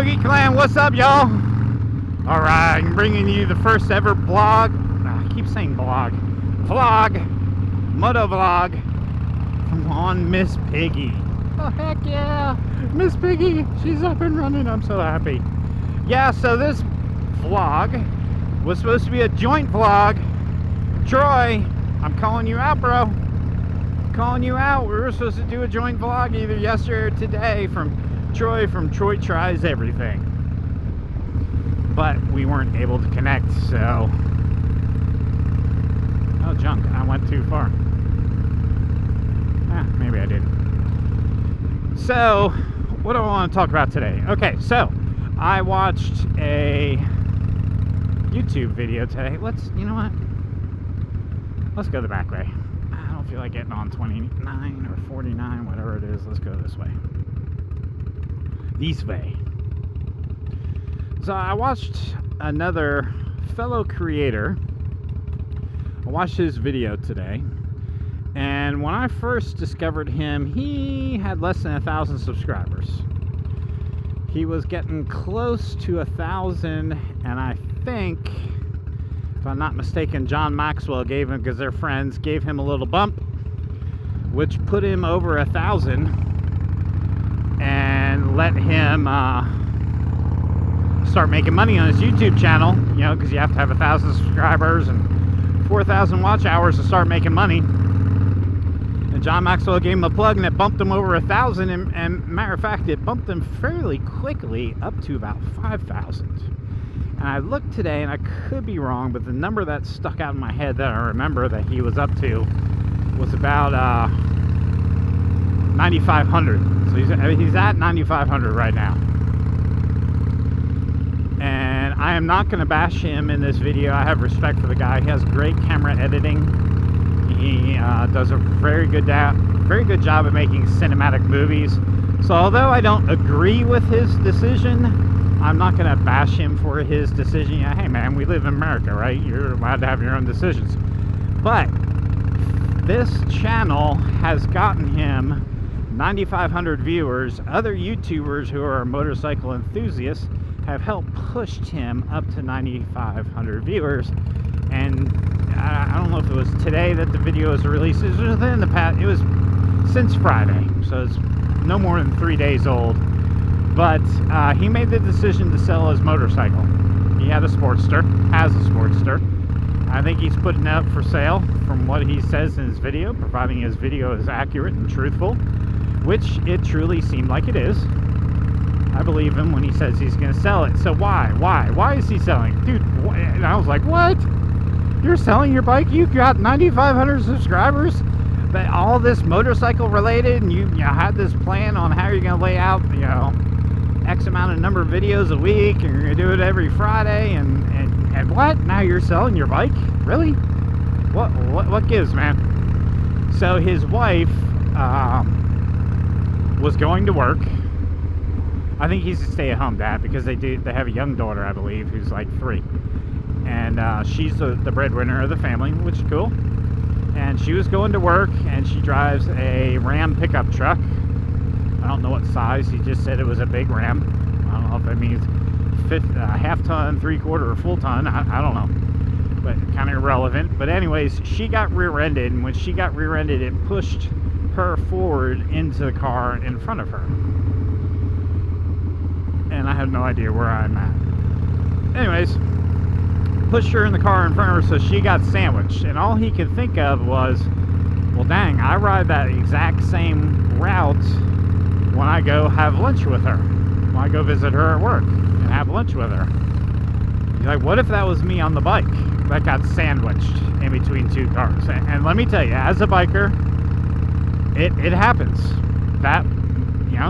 Yogi Clan, what's up, y'all? Alright, I'm bringing you the first ever blog. I keep saying blog. Vlog. Motovlog. Come on, Miss Piggy. Oh, heck yeah. Miss Piggy, she's up and running. I'm so happy. Yeah, so this vlog was supposed to be a joint vlog. Troy, I'm calling you out, bro. I'm calling you out. We were supposed to do a joint vlog either yesterday or today from Troy Tries Everything. But we weren't able to connect, so... Oh, junk. I went too far. Maybe I didn't. So, what do I want to talk about today? Okay, so, I watched a YouTube video today. You know what? Let's go the back way. I don't feel like getting on 29 or 49, whatever it is. Let's go this way. This way. So I watched another fellow creator. I watched his video today. And when I first discovered him, he had less than 1,000 subscribers. He was getting close to 1,000, and I think, if I'm not mistaken, John Maxwell gave him, because they're friends, gave him a little bump, which put him over 1,000 and let him start making money on his YouTube channel, you know, because you have to have 1,000 subscribers and 4,000 watch hours to start making money. And John Maxwell gave him a plug, and it bumped him over 1,000, and matter of fact, it bumped him fairly quickly up to about 5,000. And I looked today, and I could be wrong, but the number that stuck out in my head that I remember that he was up to was about 9,500. So he's at 9,500 right now. And I am not going to bash him in this video. I have respect for the guy. He has great camera editing. He does a very good job at making cinematic movies. So although I don't agree with his decision, I'm not going to bash him for his decision. Yeah, hey man, we live in America, right? You're allowed to have your own decisions. But this channel has gotten him 9,500 viewers. Other YouTubers who are motorcycle enthusiasts have helped push him up to 9,500 viewers. And I don't know if it was today that the video was released. It was within the past. It was since Friday, so it's no more than 3 days old. But he made the decision to sell his motorcycle. He had a Sportster, has a Sportster. I think he's putting it up for sale from what he says in his video, providing his video is accurate and truthful, which it truly seemed like it is. I believe him when he says he's going to sell it. So why? Why is he selling? Dude, and I was like, what? You're selling your bike? You got 9,500 subscribers? But all this motorcycle related, and you had this plan on how you're going to lay out, X amount of number of videos a week, and you're going to do it every Friday, and what? Now you're selling your bike? Really? What gives, man? So his wife was going to work. I think he's a stay-at-home dad because they have a young daughter, I believe, who's like 3. And she's the breadwinner of the family, which is cool. And she was going to work, and she drives a Ram pickup truck. I don't know what size. He just said it was a big Ram. I don't know if that means half ton, 3/4, or full ton. I don't know. But kind of irrelevant. But anyways, she got rear-ended, and when she got rear-ended, it pushed her forward into the car in front of her. And I have no idea where I'm at. Anyways, pushed her in the car in front of her, so she got sandwiched. And all he could think of was, well, dang, I ride that exact same route when I go have lunch with her. When I go visit her at work and have lunch with her. He's like, what if that was me on the bike that got sandwiched in between 2 cars? And let me tell you, as a biker, it happens. That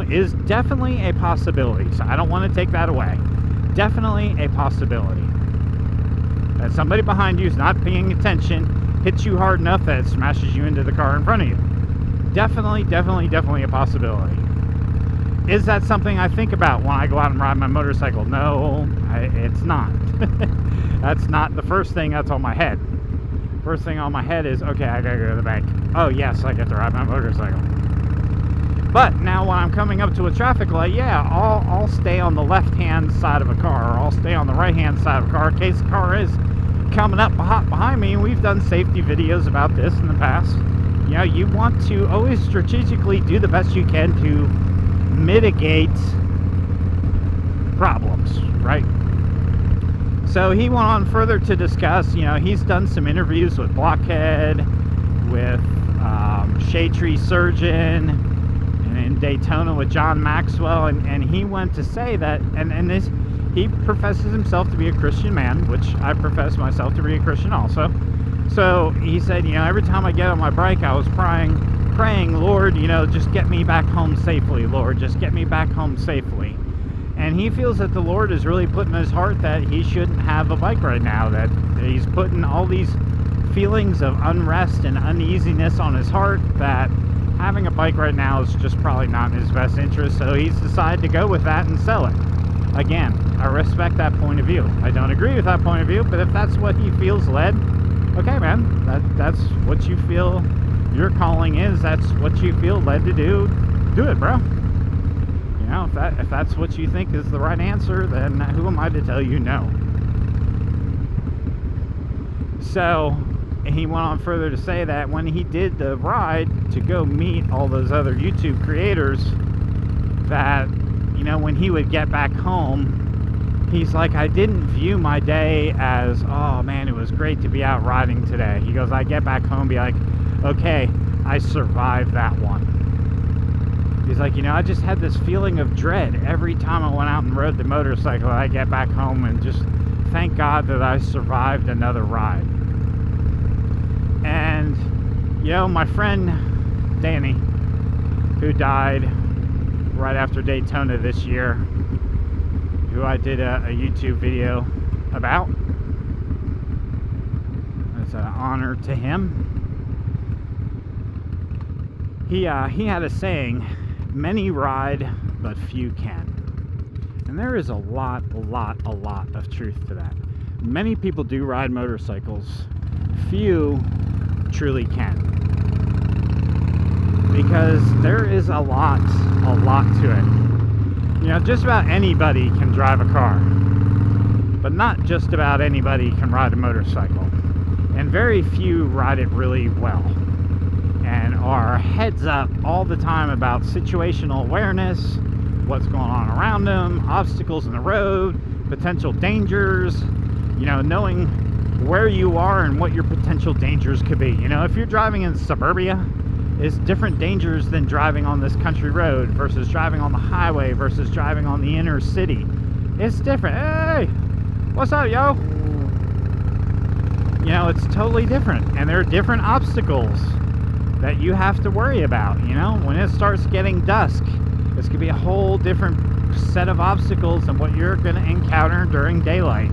is definitely a possibility. So I don't want to take that away. Definitely a possibility. That somebody behind you is not paying attention, hits you hard enough that it smashes you into the car in front of you. Definitely a possibility. Is that something I think about when I go out and ride my motorcycle? No, it's not. That's not the first thing that's on my head. First thing on my head is, okay, I gotta go to the bank. Oh yes, I get to ride my motorcycle. But now when I'm coming up to a traffic light, yeah, I'll stay on the left-hand side of a car, or I'll stay on the right-hand side of a car in case the car is coming up behind me. And we've done safety videos about this in the past. You know, you want to always strategically do the best you can to mitigate problems, right? So he went on further to discuss, you know, he's done some interviews with Blockhead, with Shade Tree Surgeon, and in Daytona with John Maxwell, and he went to say that, and this, he professes himself to be a Christian man, which I profess myself to be a Christian also. So he said, you know, every time I get on my bike, I was praying, Lord, you know, just get me back home safely, Lord, just get me back home safely. And he feels that the Lord is really putting in his heart that he shouldn't have a bike right now, that he's putting all these feelings of unrest and uneasiness on his heart, that having a bike right now is just probably not in his best interest. So he's decided to go with that and sell it. Again, I respect that point of view. I don't agree with that point of view, but if that's what he feels led, okay, man, that's what you feel your calling is, that's what you feel led to do it, bro. You know, if that's what you think is the right answer, then who am I to tell you no? So he went on further to say that when he did the ride to go meet all those other YouTube creators, that, you know, when he would get back home, he's like, I didn't view my day as, oh man, it was great to be out riding today. He goes, I get back home, be like, okay, I survived that one. He's like, you know, I just had this feeling of dread every time I went out and rode the motorcycle. I get back home and just thank God that I survived another ride. And, you know, my friend Danny, who died right after Daytona this year, who I did a YouTube video about, it's an honor to him. He had a saying, many ride, but few can. And there is a lot of truth to that. Many people do ride motorcycles, few truly can. Because there is a lot to it. You know, just about anybody can drive a car, but not just about anybody can ride a motorcycle. And very few ride it really well, and are heads up all the time about situational awareness, what's going on around them, obstacles in the road, potential dangers, you know, knowing where you are and what your potential dangers could be. You know, if you're driving in suburbia, it's different dangers than driving on this country road versus driving on the highway versus driving on the inner city. It's different. Hey, what's up, yo? You know, it's totally different, and there are different obstacles that you have to worry about. You know, when it starts getting dusk, it's gonna be a whole different set of obstacles than what you're gonna encounter during daylight.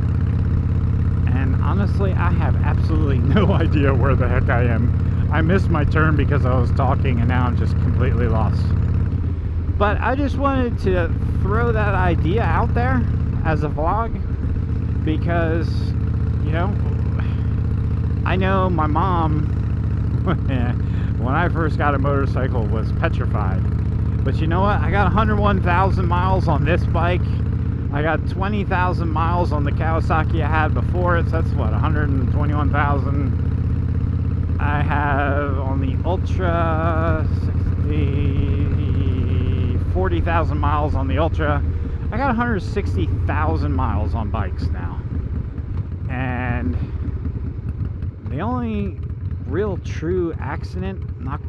And honestly, I have absolutely no idea where the heck I am. I missed my turn because I was talking, and now I'm just completely lost. But I just wanted to throw that idea out there as a vlog, because, you know, I know my mom, when I first got a motorcycle, was petrified. But you know what? I got 101,000 miles on this bike. I got 20,000 miles on the Kawasaki I had before it. So that's what, 121,000. I have on the Ultra 40,000 miles on the Ultra. I got 160,000 miles on bikes now. And the only real true accident, knock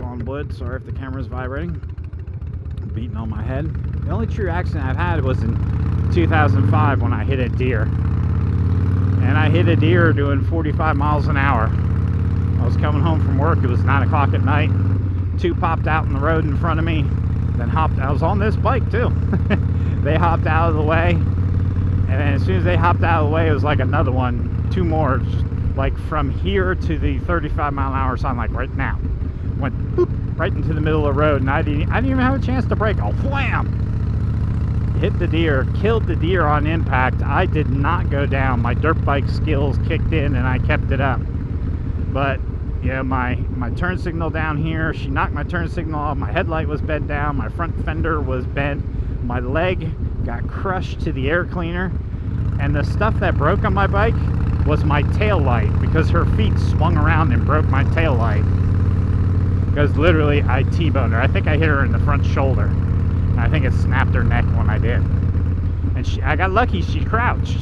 on wood, sorry if the camera's vibrating, I'm beating on my head. The only true accident I've had was in 2005 when I hit a deer. And I hit a deer doing 45 miles an hour. I was coming home from work, it was 9 o'clock at night. Two popped out in the road in front of me, then hopped, I was on this bike too. They hopped out of the way, and then as soon as they hopped out of the way, it was like another one, two more, just like from here to the 35-mile-an-hour sign, like right now. Went boop, right into the middle of the road, and I didn't even have a chance to brake. Oh, wham! Hit the deer, killed the deer on impact. I did not go down. My dirt bike skills kicked in, and I kept it up. But, Yeah, my turn signal down here, she knocked my turn signal off, my headlight was bent down, my front fender was bent, my leg got crushed to the air cleaner, and the stuff that broke on my bike was my tail light, because her feet swung around and broke my tail light. Because literally I T-boned her. I think I hit her in the front shoulder, and I think it snapped her neck when I did. And I got lucky, she crouched.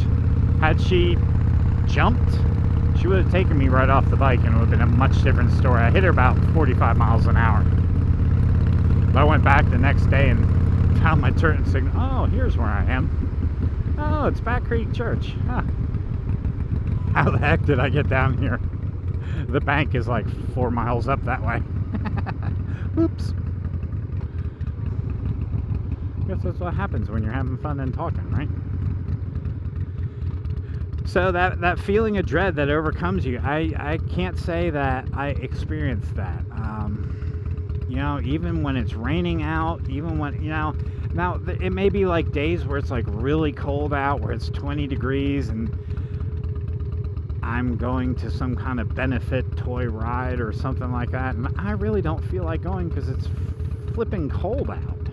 Had she jumped, she would have taken me right off the bike and it would have been a much different story. I hit her about 45 miles an hour. But I went back the next day and found my turn signal. Oh, here's where I am. Oh, it's Back Creek Church. Huh. How the heck did I get down here? The bank is like 4 miles up that way. Oops. Guess that's what happens when you're having fun and talking, right? So that feeling of dread that overcomes you, I can't say that I experienced that. You know, even when it's raining out, even when, you know, now it may be like days where it's like really cold out, where it's 20 degrees and I'm going to some kind of benefit toy ride or something like that, and I really don't feel like going because it's flipping cold out.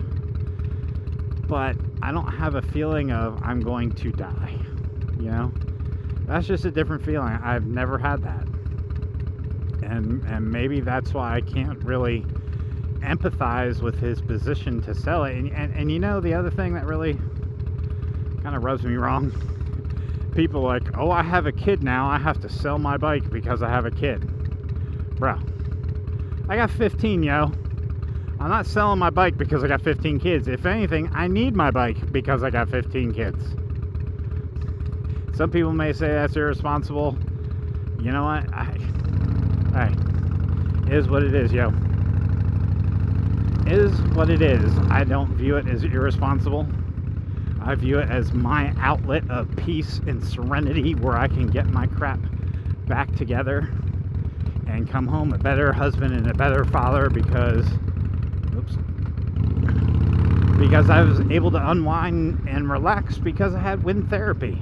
But I don't have a feeling of I'm going to die, you know? That's just a different feeling. I've never had that. And maybe that's why I can't really empathize with his position to sell it. And you know, the other thing that really kind of rubs me wrong, people are like, oh, I have a kid now, I have to sell my bike because I have a kid. Bro, I got 15, yo. I'm not selling my bike because I got 15 kids. If anything, I need my bike because I got 15 kids. Some people may say that's irresponsible. You know what? Hey, it is what it is, yo. It is what it is. I don't view it as irresponsible. I view it as my outlet of peace and serenity where I can get my crap back together and come home a better husband and a better father because I was able to unwind and relax because I had wind therapy.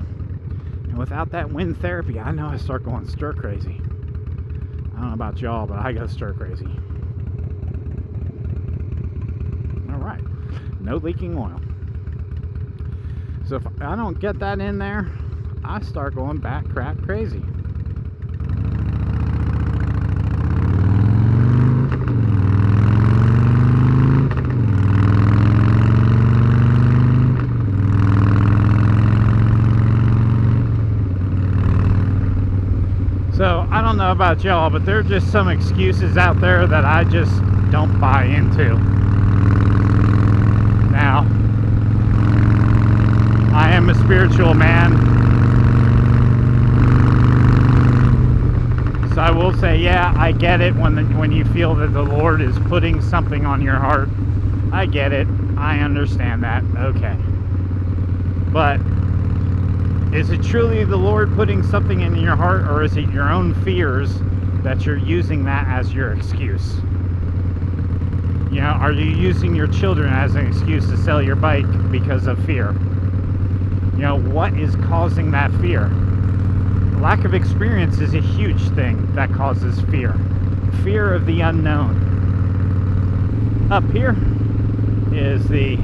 And without that wind therapy, I know I start going stir crazy. I don't know about y'all, but I go stir crazy. Alright, no leaking oil. So if I don't get that in there, I start going back crap crazy. So I don't know about y'all, but there are just some excuses out there that I just don't buy into. Now, I am a spiritual man, so I will say, yeah, I get it when you feel that the Lord is putting something on your heart. I get it. I understand that. Okay. But is it truly the Lord putting something in your heart, or is it your own fears that you're using that as your excuse? You know, are you using your children as an excuse to sell your bike because of fear? You know, what is causing that fear? Lack of experience is a huge thing that causes fear. Fear of the unknown. Up here is the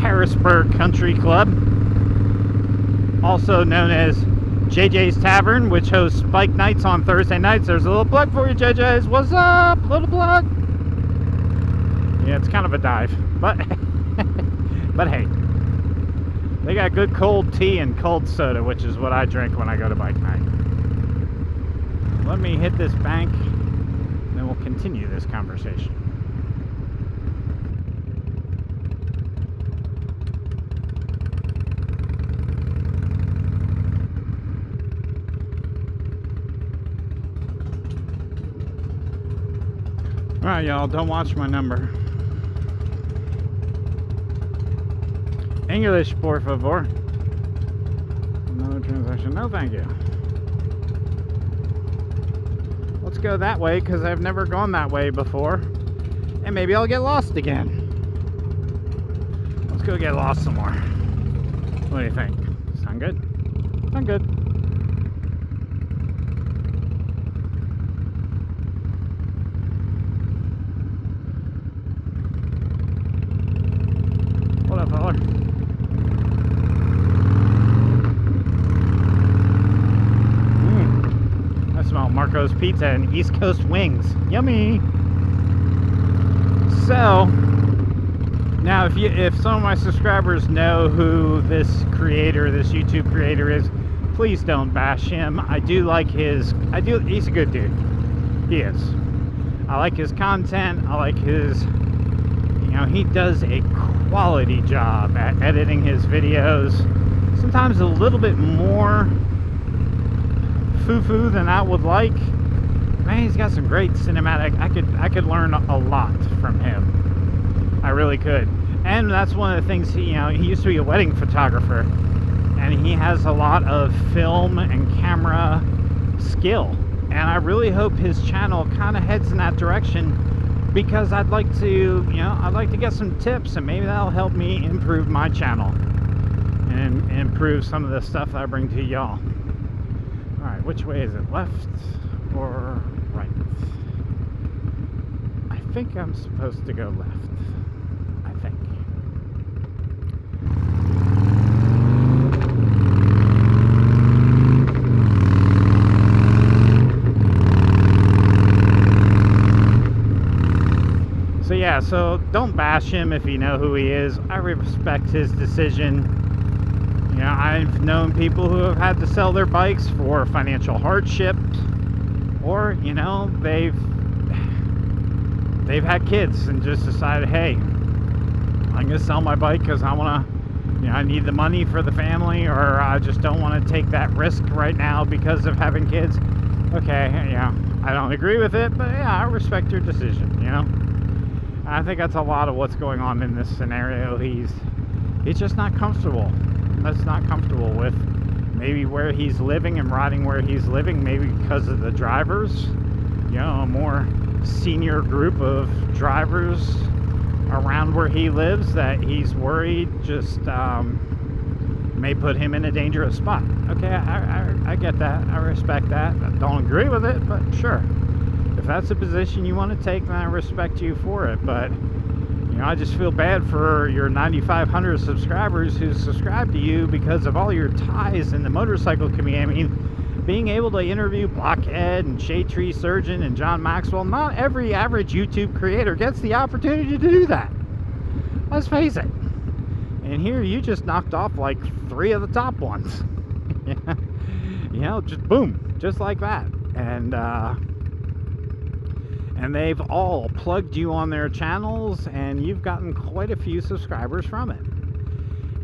Harrisburg Country Club, also known as JJ's Tavern, which hosts bike nights on Thursday nights. There's a little plug for you, JJ's. What's up? Little plug. Yeah, it's kind of a dive, but but hey, they got good cold tea and cold soda, which is what I drink when I go to bike night. Let me hit this bank, then we'll continue this conversation. Alright, y'all, don't watch my number. English, por favor. No transaction. No, thank you. Let's go that way, because I've never gone that way before. And maybe I'll get lost again. Let's go get lost some more. What do you think? Sound good? Sound good. Coast pizza and East Coast wings. Yummy. So now, if some of my subscribers know who this creator, this YouTube creator is, please don't bash him. I do like his. He's a good dude. He is. I like his content. I like his. He does a quality job at editing his videos. Sometimes a little bit more foo-foo than I would like. Man, he's got some great cinematic. I could learn a lot from him. I really could. And that's one of the things. He used to be a wedding photographer, and he has a lot of film and camera skill. And I really hope his channel kind of heads in that direction, because I'd like to get some tips, and maybe that'll help me improve my channel and improve some of the stuff that I bring to y'all. All right, which way is it? Left or right? I think I'm supposed to go left. I think. So yeah, so don't bash him if you know who he is. I respect his decision. I've known people who have had to sell their bikes for financial hardship, or they've had kids and just decided, hey, I'm gonna sell my bike because I want to, I need the money for the family, or I just don't want to take that risk right now because of having kids. Okay, I don't agree with it, but yeah, I respect your decision. I think that's a lot of what's going on in this scenario. He's just not comfortable. That's not comfortable with maybe where he's living and riding where he's living, maybe because of the drivers, a more senior group of drivers around where he lives that he's worried just may put him in a dangerous spot. Okay, I get that. I respect that. I don't agree with it, but sure. If that's a position you want to take, then I respect you for it. But I just feel bad for your 9,500 subscribers who subscribe to you because of all your ties in the motorcycle community. I mean, being able to interview Blockhead and Shade Tree Surgeon and John Maxwell, not every average YouTube creator gets the opportunity to do that. Let's face it. And here you just knocked off like 3 of the top ones. Just boom, just like that. And they've all plugged you on their channels, and you've gotten quite a few subscribers from it.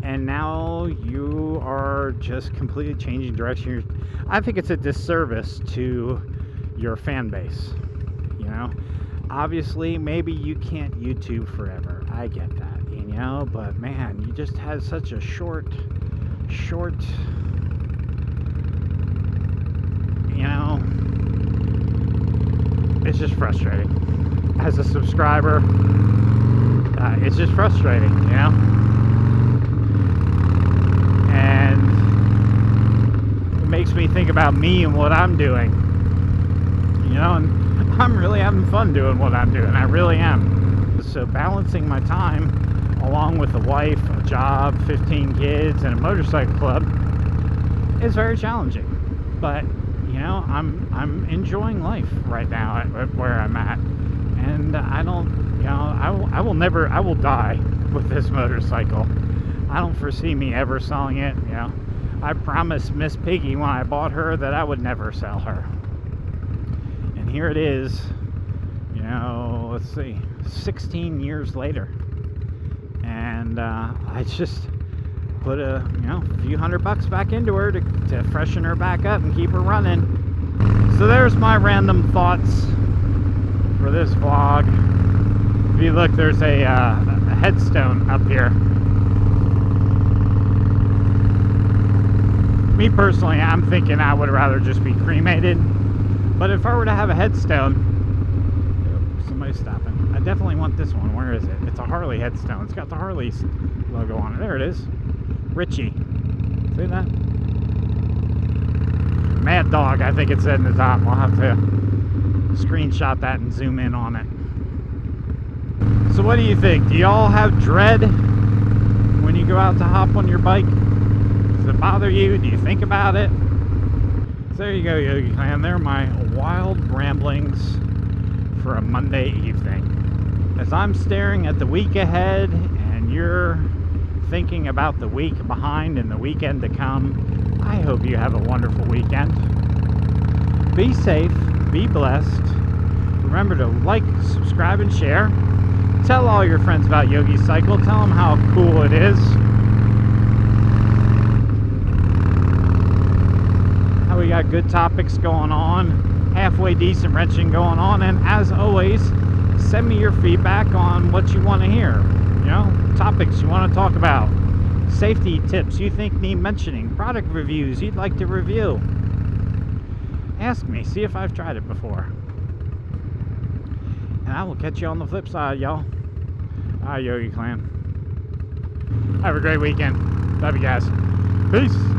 And now you are just completely changing direction. I think it's a disservice to your fan base. Obviously, maybe you can't YouTube forever. I get that, but man, you just had such a short, it's just frustrating. As a subscriber, it's just frustrating, and it makes me think about me and what I'm doing, and I'm really having fun doing what I'm doing. I really am. So balancing my time along with a wife, a job, 15 kids, and a motorcycle club is very challenging, but I'm enjoying life right now at where I'm at, and I don't, I will die with this motorcycle. I don't foresee me ever selling it. I promised Miss Piggy when I bought her that I would never sell her, and here it is. Let's see, 16 years later, and I just put a few $100 back into her to freshen her back up and keep her running. So there's my random thoughts for this vlog. If you look, there's a headstone up here. Me personally, I'm thinking I would rather just be cremated, but if I were to have a headstone, somebody's stopping. I definitely want this one. Where is it? It's a Harley headstone. It's got the Harley's logo on it. There it is. Richie. See that? Mad Dog, I think it said in the top. I'll have to screenshot that and zoom in on it. So what do you think? Do y'all have dread when you go out to hop on your bike? Does it bother you? Do you think about it? There you go, Yogi Clan. They're my wild ramblings for a Monday evening. As I'm staring at the week ahead and you're thinking about the week behind and the weekend to come, I hope you have a wonderful weekend. Be safe, be blessed. Remember to like, subscribe, and share. Tell all your friends about Yogi Cycle. Tell them how cool it is. We got good topics going on, halfway decent wrenching going on, and as always, send me your feedback on what you want to hear. You know, topics you want to talk about, safety tips you think need mentioning, product reviews you'd like to review. Ask me, see if I've tried it before. And I will catch you on the flip side, y'all. Yogi Clan. Have a great weekend. Love you guys. Peace.